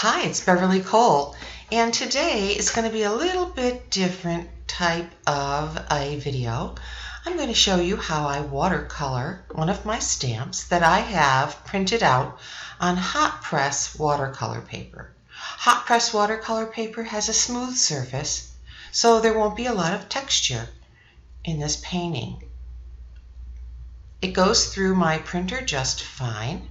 Hi, it's Beverly Cole, and today is going to be a little bit different type of a video. I'm going to show you how I watercolor one of my stamps that I have printed out on hot press watercolor paper. Hot press watercolor paper has a smooth surface, so there won't be a lot of texture in this painting. It goes through my printer just fine.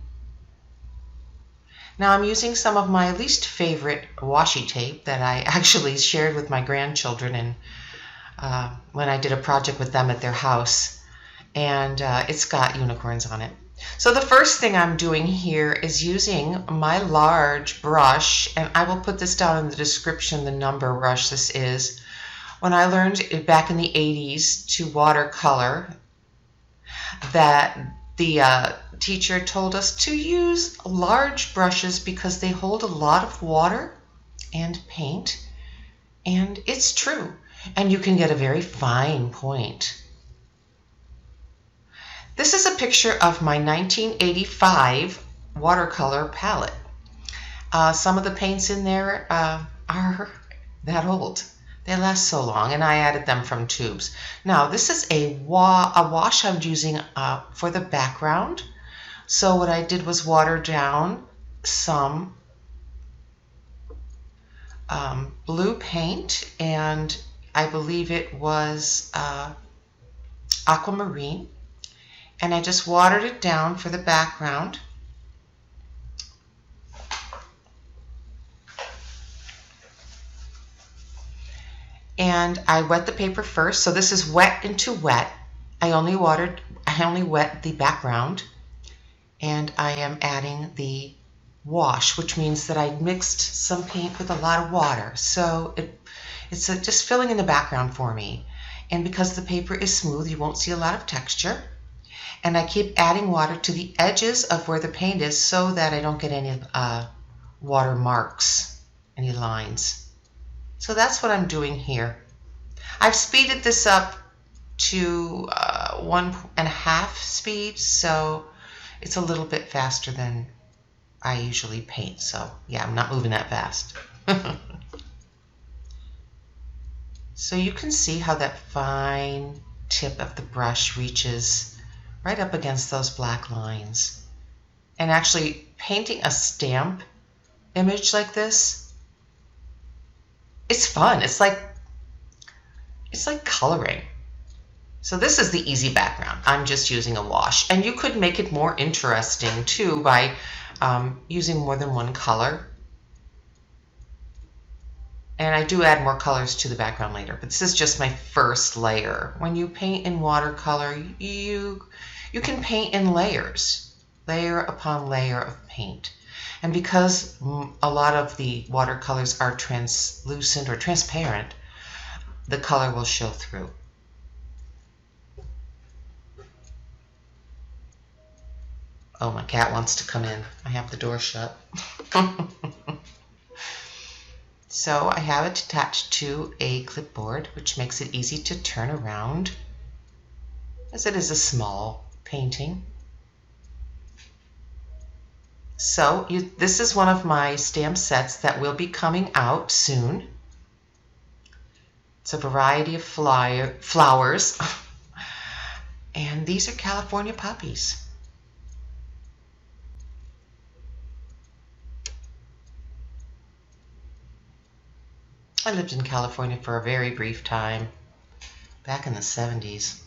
Now I'm using some of my least favorite washi tape that I actually shared with my grandchildren when I did a project with them at their house, and it's got unicorns on it. So the first thing I'm doing here is using my large brush, and I will put this down in the description, the number brush this is. When I learned back in the 80s to watercolor, that the teacher told us to use large brushes because they hold a lot of water and paint, and it's true, and you can get a very fine point. This is a picture of my 1985 watercolor palette. Some of the paints in there are that old. They last so long, and I added them from tubes. Now, this is a wash I'm using for the background. So what I did was water down some blue paint, and I believe it was aquamarine, and I just watered it down for the background. And I wet the paper first, so this is wet into wet. I only wet the background, and I am adding the wash, which means that I mixed some paint with a lot of water. So it's just filling in the background for me. And because the paper is smooth, you won't see a lot of texture. And I keep adding water to the edges of where the paint is so that I don't get any water marks, any lines. So that's what I'm doing here. I've speeded this up to 1.5 speed, so it's a little bit faster than I usually paint. So yeah, I'm not moving that fast. So you can see how that fine tip of the brush reaches right up against those black lines. And actually painting a stamp image like this, it's fun. It's like coloring. So this is the easy background. I'm just using a wash, and you could make it more interesting too by using more than one color. And I do add more colors to the background later, but this is just my first layer. When you paint in watercolor, you can paint in layers, layer upon layer of paint. And because a lot of the watercolors are translucent or transparent, the color will show through. Oh, my cat wants to come in. I have the door shut. So I have it attached to a clipboard, which makes it easy to turn around, as it is a small painting. So this is one of my stamp sets that will be coming out soon. It's a variety of flowers, and these are California poppies. I lived in California for a very brief time, back in the 70s.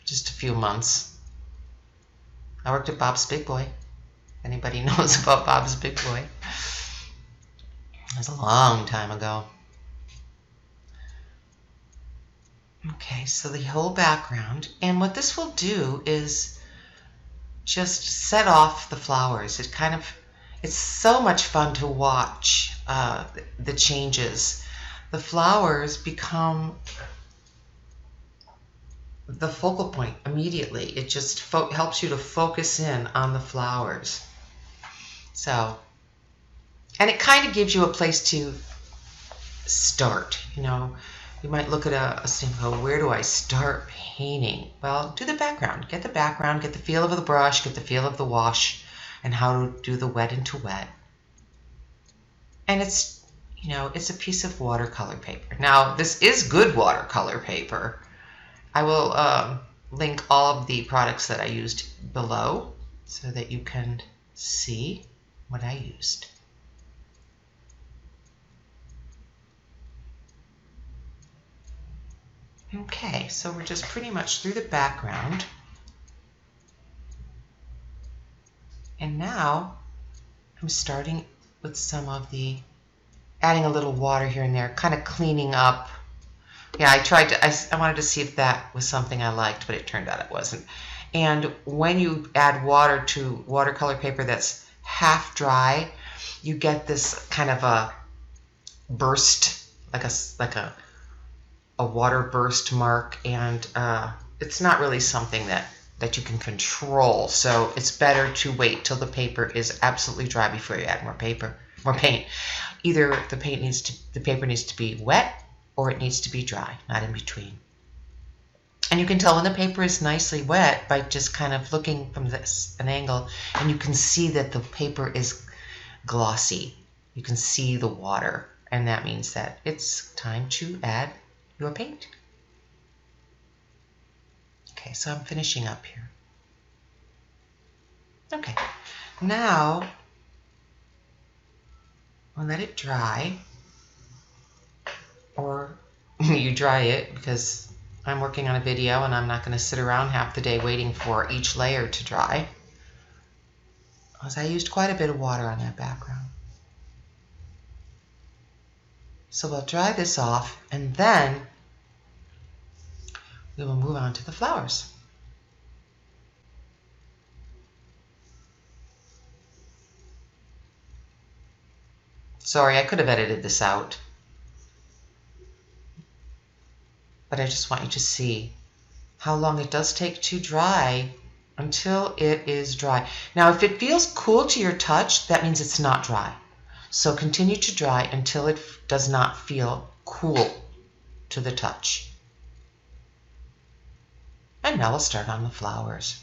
Just a few months. I worked at Bob's Big Boy. Anybody knows about Bob's Big Boy? It was a long time ago. Okay, so the whole background, and what this will do is just set off the flowers. It's so much fun to watch the changes. The flowers become the focal point immediately. It just helps you to focus in on the flowers. So, and it kind of gives you a place to start. You know, you might look at a stamp and go, where do I start painting? Well, do the background. Get the background, get the feel of the brush, get the feel of the wash, and how to do the wet into wet. And it's, you know, it's a piece of watercolor paper. Now, this is good watercolor paper. I will link all of the products that I used below so that you can see what I used. Okay, so we're just pretty much through the background. And now I'm starting with some of the, adding a little water here and there, kind of cleaning up. Yeah, I wanted to see if that was something I liked, but it turned out it wasn't. And when you add water to watercolor paper that's half dry, you get this kind of a burst, like a water burst mark, and it's not really something that you can control. So it's better to wait till the paper is absolutely dry before you add more paint. Either the paper needs to be wet or it needs to be dry, not in between. And you can tell when the paper is nicely wet by just kind of looking from an angle, and you can see that the paper is glossy. You can see the water, and that means that it's time to add your paint. Okay, so I'm finishing up here. Okay, now I'll let it dry, or you dry it, because I'm working on a video and I'm not going to sit around half the day waiting for each layer to dry, because I used quite a bit of water on that background. So we'll dry this off, and then we will move on to the flowers. Sorry, I could have edited this out, but I just want you to see how long it does take to dry until it is dry. Now, if it feels cool to your touch, that means it's not dry. So continue to dry until it does not feel cool to the touch. And now we'll start on the flowers.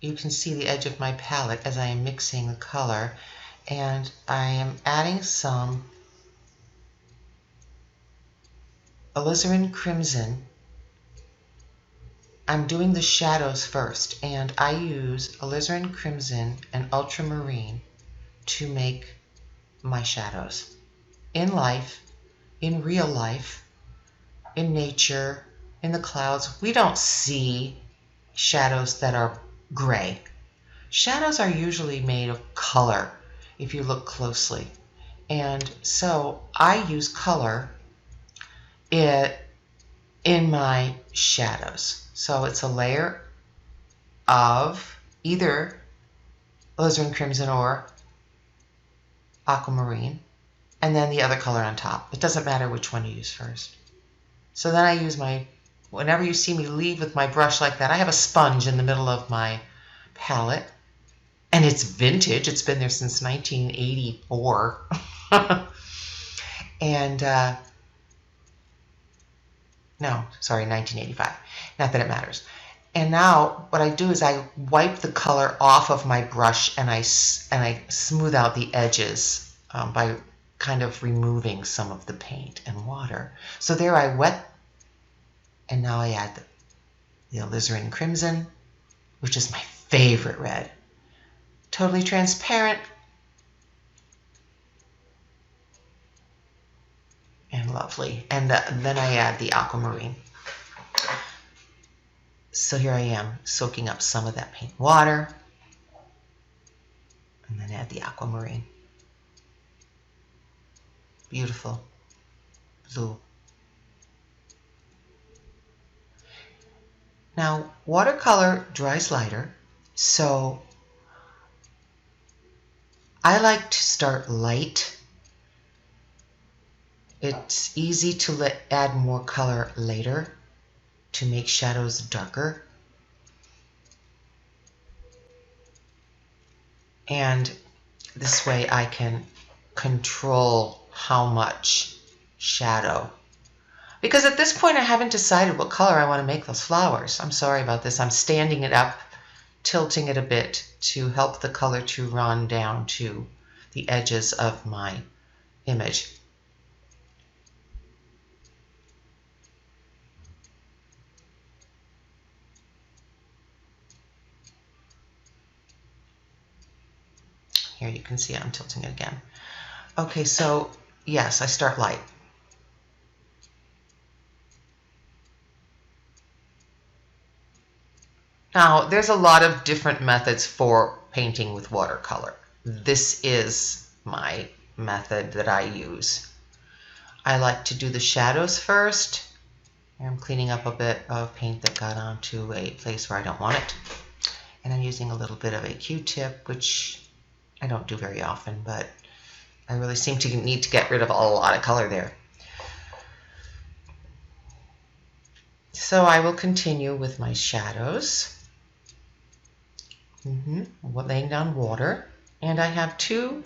You can see the edge of my palette as I am mixing the color, and I am adding some alizarin crimson. I'm doing the shadows first, and I use alizarin crimson and ultramarine to make my shadows. In life, in real life, in nature, in the clouds, we don't see shadows that are gray. Shadows are usually made of color if you look closely. And so I use color in my shadows. So it's a layer of either alizarin crimson or aquamarine, and then the other color on top. It doesn't matter which one you use first. So then I use whenever you see me leave with my brush like that, I have a sponge in the middle of my palette, and it's vintage. It's been there since 1984. And no, sorry, 1985. Not that it matters. And now what I do is I wipe the color off of my brush, and I smooth out the edges by kind of removing some of the paint and water. So there I wet, and now I add the alizarin crimson, which is my favorite red. Totally transparent and lovely. And then I add the aquamarine. So here I am soaking up some of that paint water, and then add the aquamarine. Beautiful blue. Now, watercolor dries lighter, so I like to start light. It's easy to add more color later to make shadows darker. And This way I can control how much shadow. Because at this point I haven't decided what color I want to make those flowers. I'm sorry about this. I'm standing it up, tilting it a bit to help the color to run down to the edges of my image. Here you can see I'm tilting it again. Okay, so yes, I start light. Now, there's a lot of different methods for painting with watercolor. This is my method that I use. I like to do the shadows first. I'm cleaning up a bit of paint that got onto a place where I don't want it. And I'm using a little bit of a Q-tip, which I don't do very often, but I really seem to need to get rid of a lot of color there. So I will continue with my shadows. Laying down water. And I have two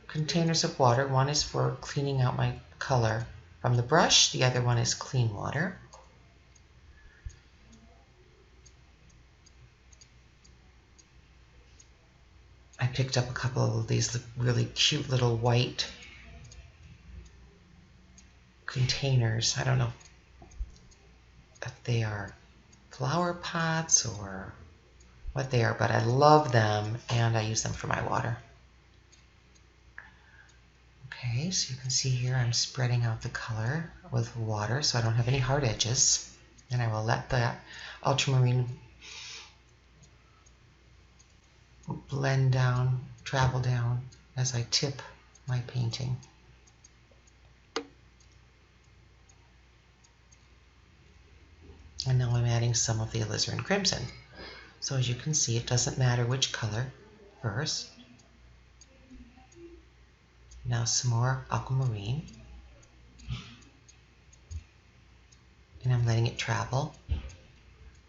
containers of water. One is for cleaning out my color from the brush. The other one is clean water. I picked up a couple of these really cute little white containers. I don't know if they are flower pots or what they are, but I love them and I use them for my water. Okay, so you can see here I'm spreading out the color with water so I don't have any hard edges. And I will let the ultramarine blend down, travel down as I tip my painting. And now I'm adding some of the alizarin crimson. So as you can see, it doesn't matter which color first. Now some more aquamarine. And I'm letting it travel,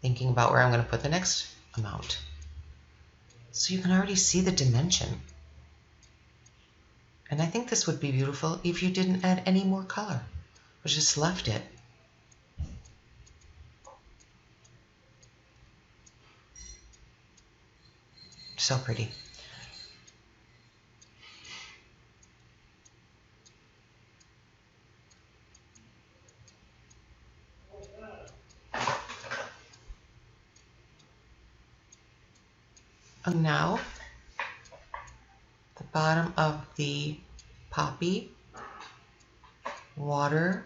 thinking about where I'm going to put the next amount. So you can already see the dimension. And I think this would be beautiful if you didn't add any more color, but just left it. So pretty. And now, the bottom of the poppy, water,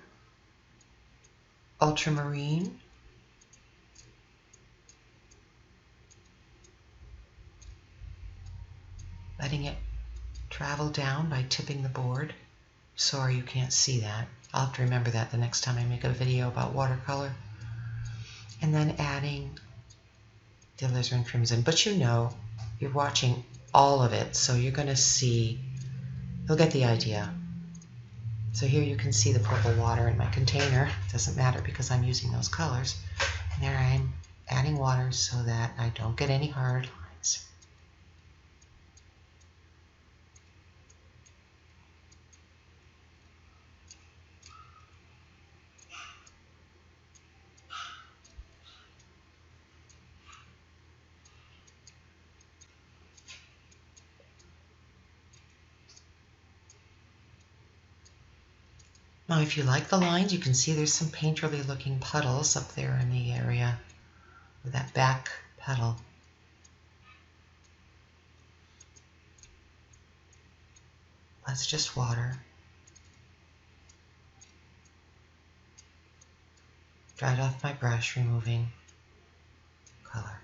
ultramarine, letting it travel down by tipping the board. Sorry you can't see that. I'll have to remember that the next time I make a video about watercolor. And then adding the alizarin crimson. But you know, you're watching all of it, so you're going to see, you'll get the idea. So here you can see the purple water in my container. It doesn't matter because I'm using those colors. And there I'm adding water so that I don't get any hard lines. Now if you like the lines, you can see there's some painterly looking puddles up there in the area with that back petal. That's just water. Dried off my brush, removing color.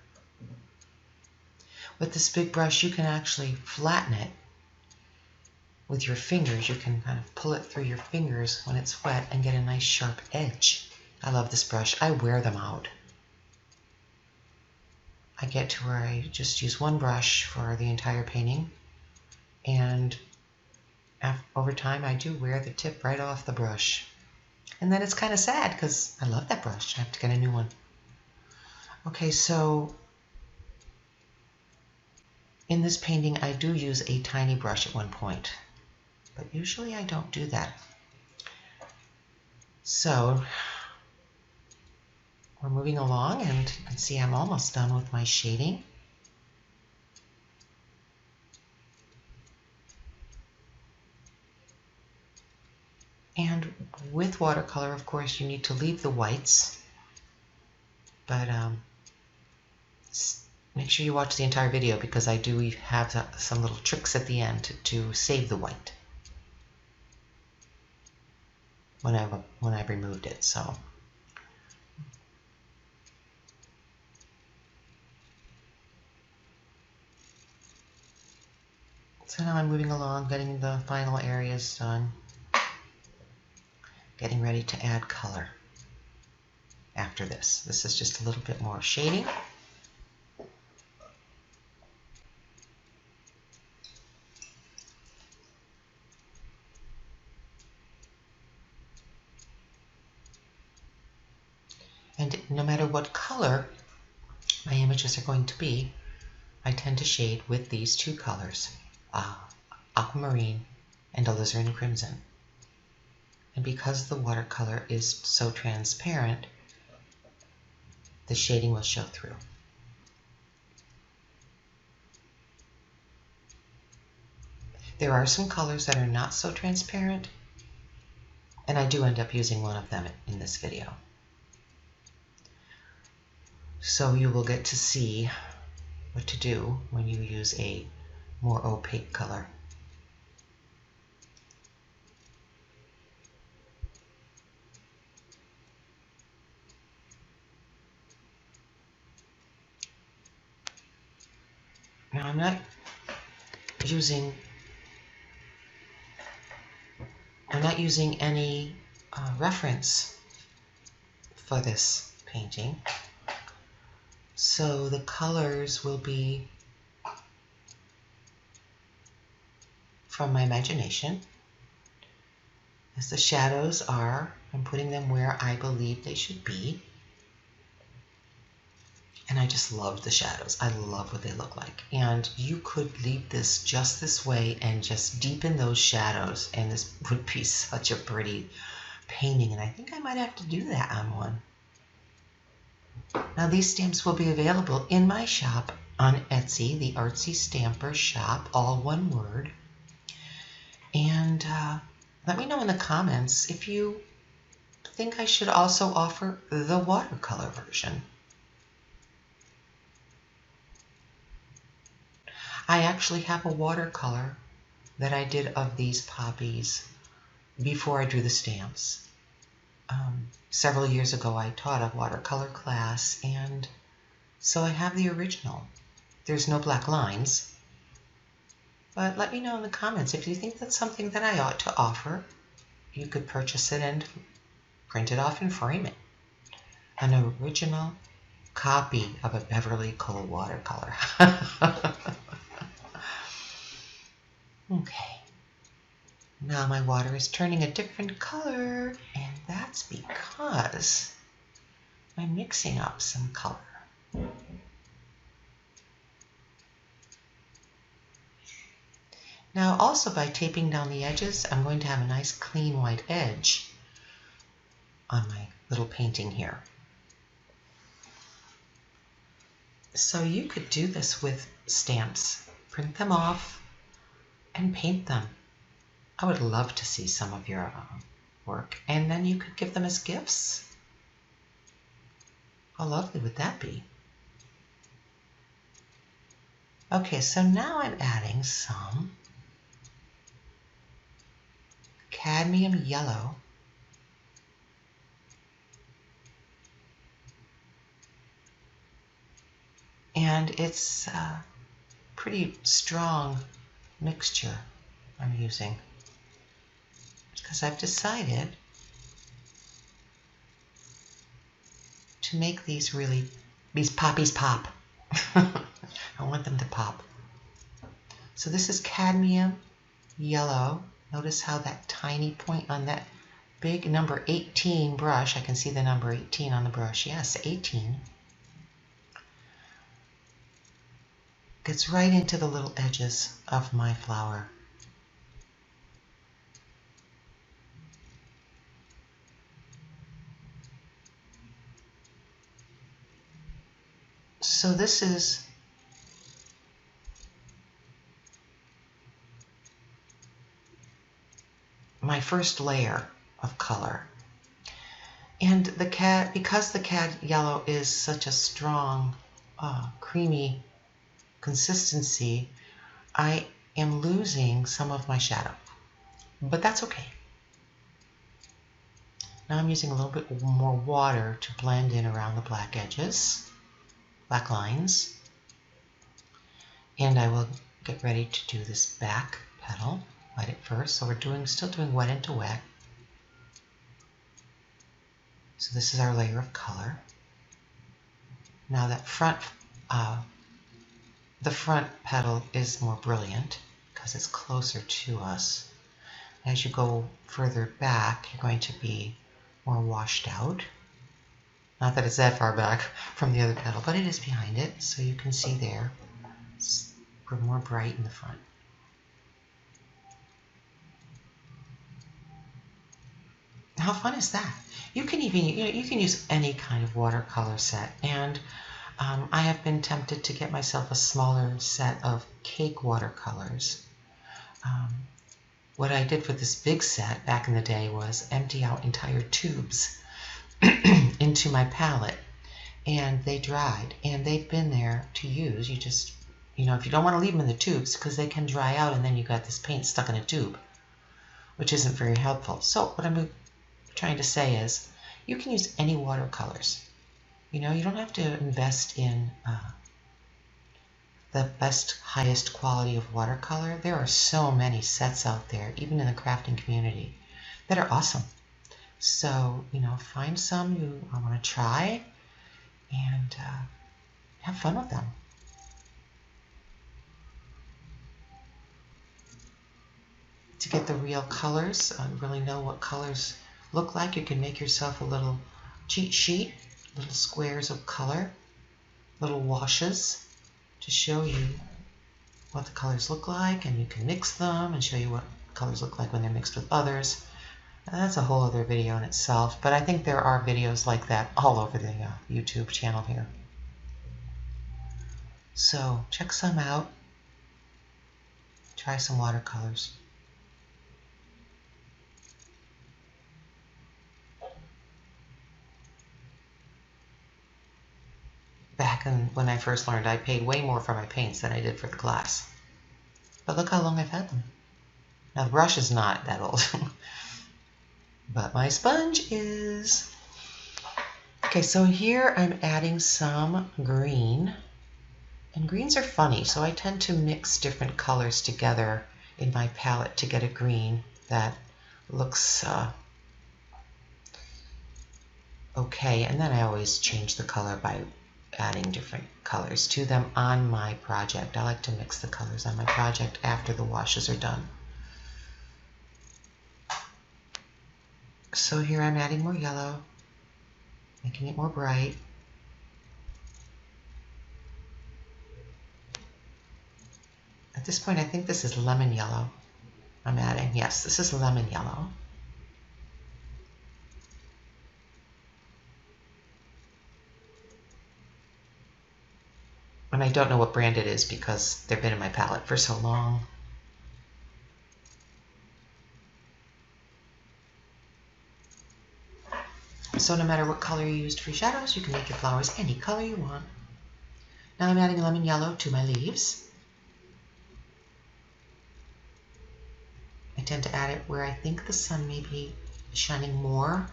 With this big brush, you can actually flatten it with your fingers. You can kind of pull it through your fingers when it's wet and get a nice sharp edge. I love this brush. I wear them out. I get to where I just use one brush for the entire painting, and over time I do wear the tip right off the brush. And then it's kind of sad because I love that brush. I have to get a new one. Okay, so In this painting, I do use a tiny brush at one point, but usually I don't do that. So we're moving along, and you can see I'm almost done with my shading. And with watercolor, of course, you need to leave the whites, but make sure you watch the entire video because I do have some little tricks at the end to save the white when I've removed it. So now I'm moving along, getting the final areas done, getting ready to add color after this. This is just a little bit more shading. And no matter what color my images are going to be, I tend to shade with these two colors, aquamarine and alizarin crimson. And because the watercolor is so transparent, the shading will show through. There are some colors that are not so transparent, and I do end up using one of them in this video. So you will get to see what to do when you use a more opaque color. Now I'm not using any reference for this painting. So the colors will be from my imagination. As the shadows are, I'm putting them where I believe they should be. And I just love the shadows. I love what they look like. And you could leave this just this way and just deepen those shadows, and this would be such a pretty painting. And I think I might have to do that on one. Now these stamps will be available in my shop on Etsy, the Artsystamper shop, all one word. And let me know in the comments if you think I should also offer the watercolor version. I actually have a watercolor that I did of these poppies before I drew the stamps. Several years ago I taught a watercolor class, and so I have the original. There's no black lines, but let me know in the comments if you think that's something that I ought to offer. You could purchase it and print it off and frame it. An original copy of a Beverly Cole watercolor. Okay. Now my water is turning a different color, and that's because I'm mixing up some color. Now also by taping down the edges, I'm going to have a nice clean white edge on my little painting here. So you could do this with stamps. Print them off and paint them. I would love to see some of your work, and then you could give them as gifts. How lovely would that be? Okay, so now I'm adding some cadmium yellow and it's a pretty strong mixture I'm using, because I've decided to make these poppies pop. I want them to pop. So this is cadmium yellow. Notice how that tiny point on that big number 18 brush, I can see the number 18 on the brush. Yes, 18. gets right into the little edges of my flower. So this is my first layer of color. And the because the cad yellow is such a strong, creamy consistency, I am losing some of my shadow, but that's okay. Now I'm using a little bit more water to blend in around the black edges, black lines, and I will get ready to do this back petal. Wet it first, so we're still doing wet into wet. So this is our layer of color. Now that the front petal is more brilliant because it's closer to us. As you go further back, you're going to be more washed out. Not that it's that far back from the other petal, but it is behind it, so you can see there. We're more bright in the front. How fun is that? You can even, you can use any kind of watercolor set, and I have been tempted to get myself a smaller set of cake watercolors. What I did for this big set back in the day was empty out entire tubes into my palette, and they dried, and they've been there to use. You just, if you don't want to leave them in the tubes, because they can dry out and then you got this paint stuck in a tube, which isn't very helpful. So what I'm trying to say is you can use any watercolors. You don't have to invest in the best, highest quality of watercolor. There are so many sets out there, even in the crafting community, that are awesome. So, find some you want to try and have fun with them. To get the real colors, really know what colors look like, you can make yourself a little cheat sheet, little squares of color, little washes to show you what the colors look like, and you can mix them and show you what colors look like when they're mixed with others. That's a whole other video in itself, but I think there are videos like that all over the YouTube channel here. So check some out. Try some watercolors. Back when I first learned, I paid way more for my paints than I did for the class. But look how long I've had them. Now the brush is not that old, but my sponge is. Okay, so here I'm adding some green. And greens are funny, so I tend to mix different colors together in my palette to get a green that looks okay. And then I always change the color by adding different colors to them on my project. I like to mix the colors on my project after the washes are done. So here I'm adding more yellow, making it more bright. At this point, I think this is lemon yellow I'm adding. Yes, this is lemon yellow. And I don't know what brand it is because they've been in my palette for so long. So no matter what color you used for shadows, you can make your flowers any color you want. Now I'm adding lemon yellow to my leaves. I tend to add it where I think the sun may be shining more.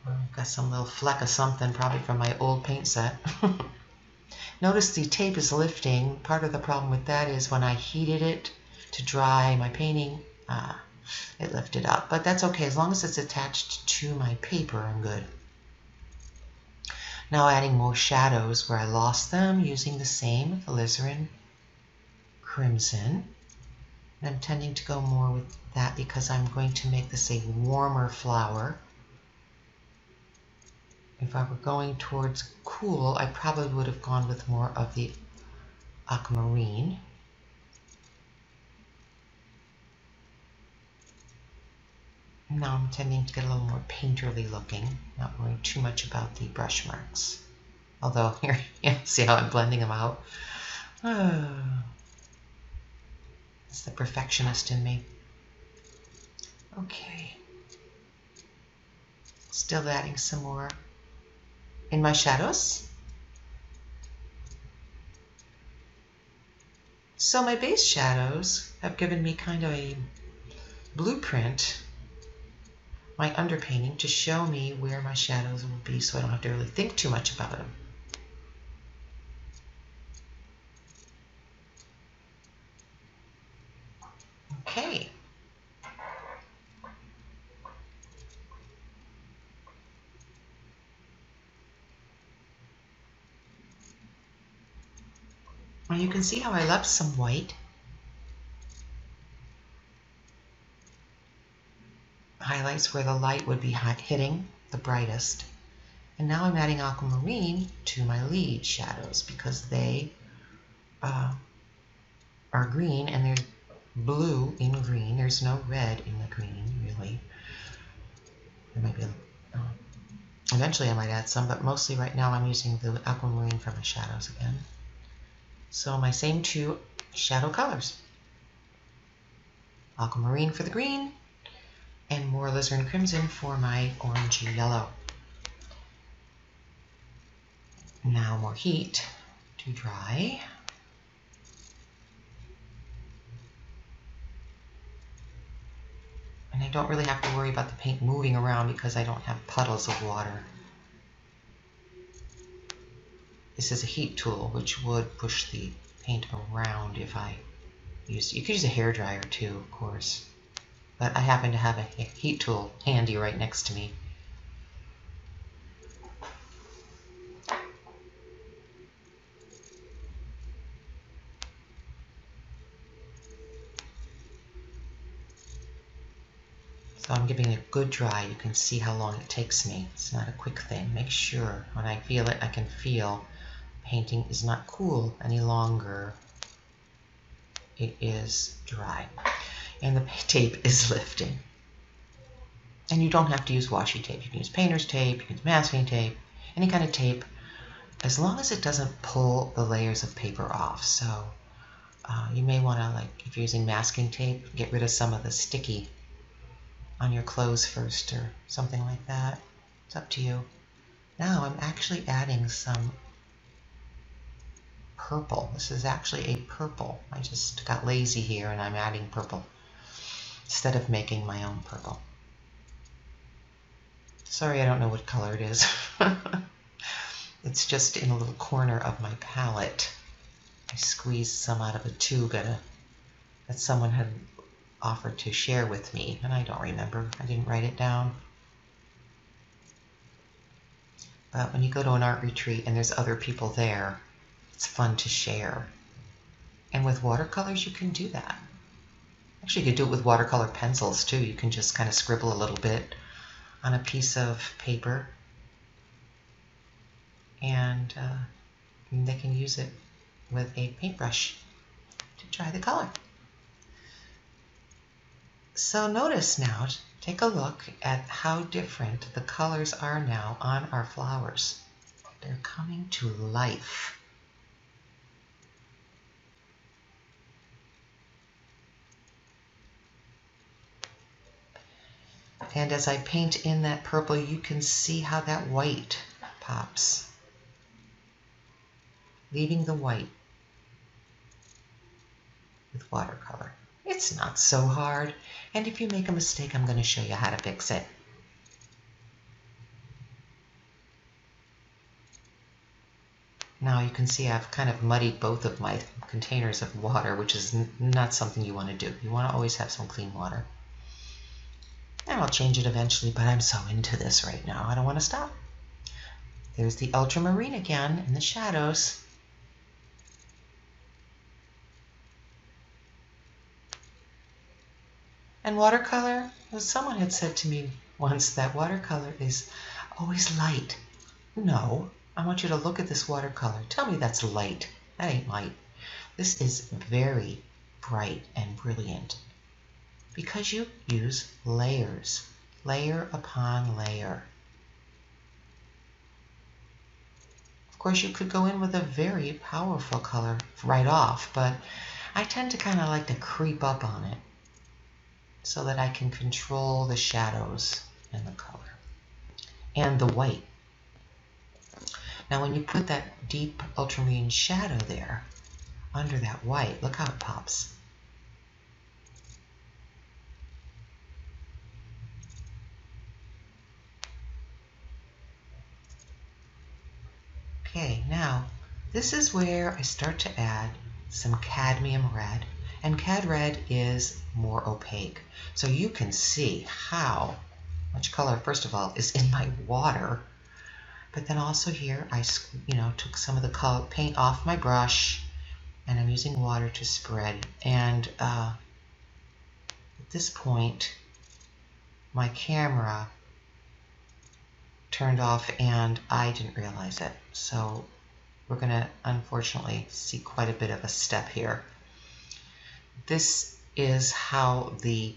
I've got some little fleck of something, probably from my old paint set. Notice the tape is lifting. Part of the problem with that is when I heated it to dry my painting, it lifted up. But that's okay, as long as it's attached to my paper, I'm good. Now adding more shadows where I lost them using the same alizarin crimson. And I'm tending to go more with that because I'm going to make this a warmer flower. If I were going towards cool, I probably would have gone with more of the aquamarine. Now I'm tending to get a little more painterly looking, not worrying too much about the brush marks. Although here, see how I'm blending them out? It's the perfectionist in me. Okay. Still adding some more in my shadows. So my base shadows have given me kind of a blueprint, my underpainting, to show me where my shadows will be so I don't have to really think too much about them. Okay. Well, you can see how I left some white. Highlights where the light would be hitting the brightest. And now I'm adding aquamarine to my lead shadows because they are green and there's blue in green. There's no red in the green, really. There might be eventually I might add some, but mostly right now I'm using the aquamarine for my shadows again. So my same two shadow colors. Aquamarine for the green and more alizarin crimson for my orangey yellow. Now more heat to dry. And I don't really have to worry about the paint moving around because I don't have puddles of water. This is a heat tool which would push the paint around if I used it. You could use a hairdryer too, of course. But I happen to have a heat tool handy right next to me. So I'm giving it a good dry. You can see how long it takes me. It's not a quick thing. Make sure when I feel it, I can feel painting is not cool any longer. It is dry. And the tape is lifting. And you don't have to use washi tape. You can use painter's tape, you can use masking tape, any kind of tape, as long as it doesn't pull the layers of paper off. So you may want to, like, if you're using masking tape, get rid of some of the sticky on your clothes first or something like that. It's up to you. Now I'm actually adding some purple. This is actually a purple. I just got lazy here and I'm adding purple instead of making my own purple. Sorry, I don't know what color it is. It's just in a little corner of my palette. I squeezed some out of a tube that someone had offered to share with me, and I don't remember. I didn't write it down. But when you go to an art retreat and there's other people there, it's fun to share. And with watercolors, you can do that. Actually, you could do it with watercolor pencils too. You can just kind of scribble a little bit on a piece of paper, and they can use it with a paintbrush to try the color. So notice now, take a look at how different the colors are now on our flowers. They're coming to life. And as I paint in that purple, you can see how that white pops, leaving the white with watercolor. It's not so hard, and if you make a mistake, I'm going to show you how to fix it. Now you can see I've kind of muddied both of my containers of water, which is not something you want to do. You want to always have some clean water. And I'll change it eventually, but I'm so into this right now, I don't want to stop. There's the ultramarine again in the shadows. And watercolor, well, someone had said to me once that watercolor is always light. No, I want you to look at this watercolor. Tell me that's light. That ain't light. This is very bright and brilliant because you use layers, layer upon layer. Of course, you could go in with a very powerful color right off, but I tend to kind of like to creep up on it so that I can control the shadows and the color and the white. Now when you put that deep ultramarine shadow there under that white, look how it pops. Okay, now this is where I start to add some cadmium red, and cad red is more opaque. So you can see how much color, first of all, is in my water. But then also here, I took some of the color paint off my brush, and I'm using water to spread. And at this point, my camera turned off, and I didn't realize it. So we're going to unfortunately see quite a bit of a step here. This is how the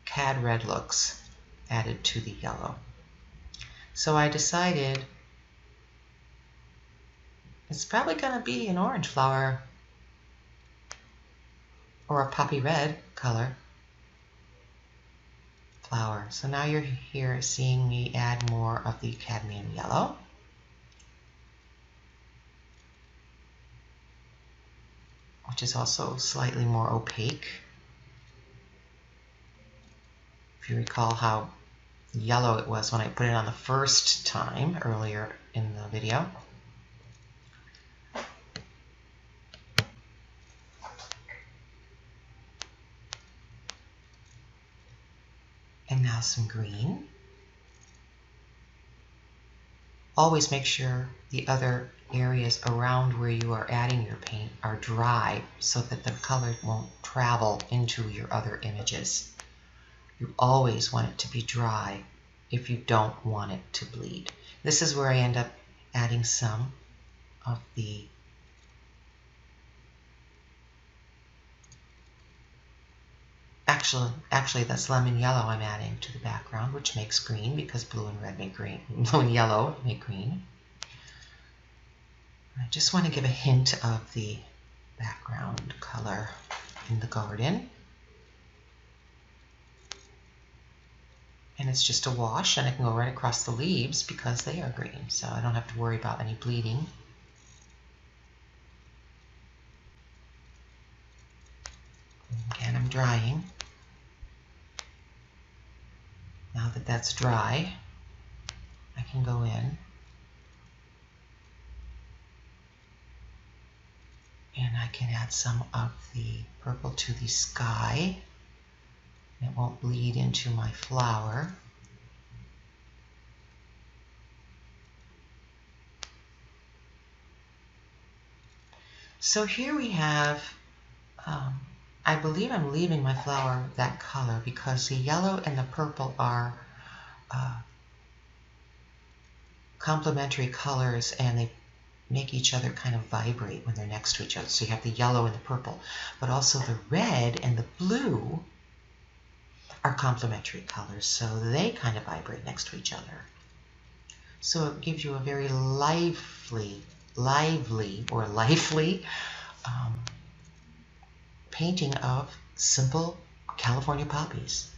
cad red looks added to the yellow. So I decided it's probably going to be an orange flower or a poppy red color flower. So now you're here seeing me add more of the cadmium yellow. Which is also slightly more opaque. If you recall how yellow it was when I put it on the first time earlier in the video. And now some green. Always make sure the other areas around where you are adding your paint are dry so that the color won't travel into your other images. You always want it to be dry if you don't want it to bleed. This is where I end up adding some of the Actually, that's lemon yellow I'm adding to the background, which makes green because blue and red make green. Blue and yellow make green. I just want to give a hint of the background color in the garden. And it's just a wash, and I can go right across the leaves because they are green, so I don't have to worry about any bleeding. Again, I'm drying. Now that that's dry, I can go in and I can add some of the purple to the sky. It won't bleed into my flower. So here we have, I believe I'm leaving my flower that color because the yellow and the purple are complementary colors, and they make each other kind of vibrate when they're next to each other. So you have the yellow and the purple, but also the red and the blue are complementary colors, so they kind of vibrate next to each other. So it gives you a very lively painting of simple California poppies.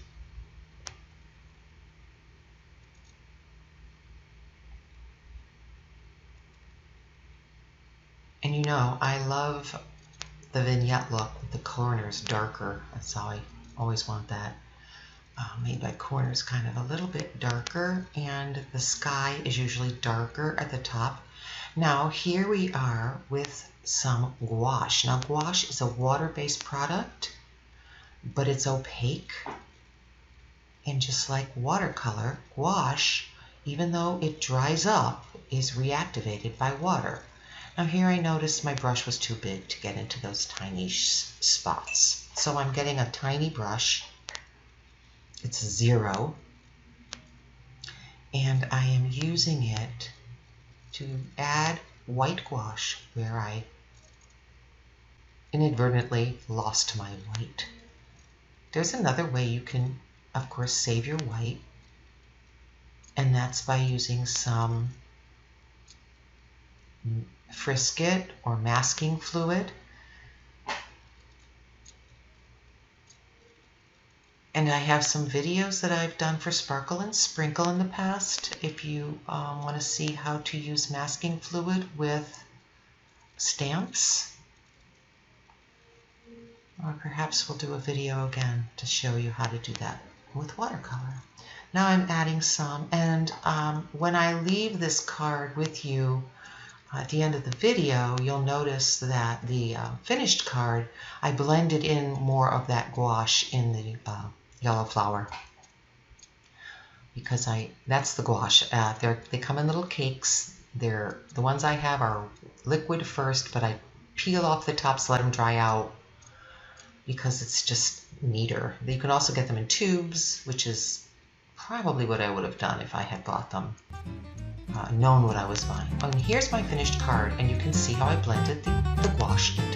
And you know, I love the vignette look with the corners darker. That's how I always want that. Made by corners kind of a little bit darker, and the sky is usually darker at the top. Now here we are with some gouache. Now gouache is a water-based product, but it's opaque. And just like watercolor, gouache, even though it dries up, is reactivated by water. Now here I noticed my brush was too big to get into those tiny spots. So I'm getting a tiny brush. It's 0. And I am using it to add white gouache where I inadvertently lost my white. There's another way you can, of course, save your white, and that's by using some Frisket or masking fluid. And I have some videos that I've done for Sparkle and Sprinkle in the past if you want to see how to use masking fluid with stamps. Or perhaps we'll do a video again to show you how to do that with watercolor. Now I'm adding some, and when I leave this card with you at the end of the video, you'll notice that the finished card, I blended in more of that gouache in the yellow flower, because that's the gouache. They come in little cakes. The ones I have are liquid first, but I peel off the tops, let them dry out, because it's just neater. You can also get them in tubes, which is probably what I would have done if I had bought them, known what I was buying. And here's my finished card, and you can see how I blended the gouache in